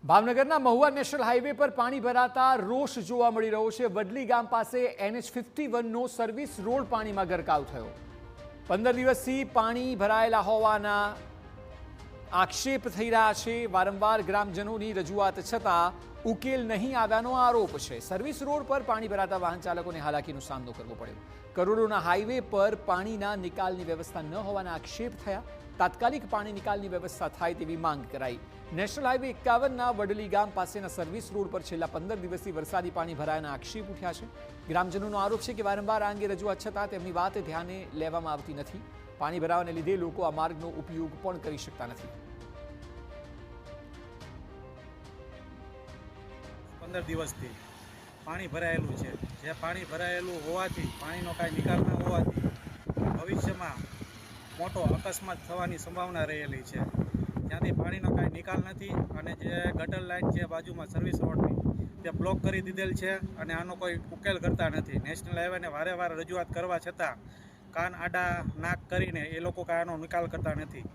ભાવનગરના Mahuva national highway પર પાણી ભરાતા રોષ જોવા મળી રહ્યો છે। વડલી ગામ પાસે NH51 નો સર્વિસ રોડ પાણીમાં ગરકાવ થયો। 15 દિવસથી પાણી ભરાયેલા હોવાના આક્ષેપ થઈ રહ્યા છે। વારંવાર ગ્રામજનોની રજૂઆત છતાં ઉકેલ નહીં આવ્યાનો આરોપ છે। સર્વિસ રોડ પર પાણી ભરાતા વાહન ચાલકોને હાલાકીનો સામનો કરવો પડ્યો। કરોડોના હાઈવે પર પાણીના નિકાલની વ્યવસ્થા ન હોવાના આક્ષેપ થયા। તાત્કાલિક પાણી નિકાલની વ્યવસ્થા થાય તેવી માંગ કરાઈ। નેશનલ હાઈવે 51ના વડલી ગામ પાસેના સર્વિસ રોડ પર છેલ્લા 15 દિવસથી વરસાદી પાણી ભરાયાના આક્ષેપ ઉઠ્યા છે। ગ્રામજનોનો આરોપ છે કે વારંવાર આ અંગે રજૂઆત છતાં તેમની વાત ધ્યાને લેવામાં આવતી નથી। પાણી ભરાવાને લીધે લોકો આ માર્ગનો ઉપયોગ પણ કરી શકતા નથી। 15 દિવસથી પાણી ભરાયેલું છે। જે પાણી ભરાયેલું હોવાથી પાણીનો કાંઈ નિકાલ ન હોવાથી ભવિષ્યમાં મોટો અકસ્માત થવાની સંભાવના રહેલી છે। ત્યાંથી પાણીનો કાંઈ નિકાલ નથી અને જે ગટર લાઇન છે બાજુમાં સર્વિસ રોડની તે બ્લોક કરી દીધેલ છે અને આનો કોઈ ઉકેલ કરતા નથી। નેશનલ હાઈવેને વારે વારે રજૂઆત કરવા છતાં કાન આડા નાક કરીને એ લોકો કાંઈ આનો નિકાલ કરતા નથી।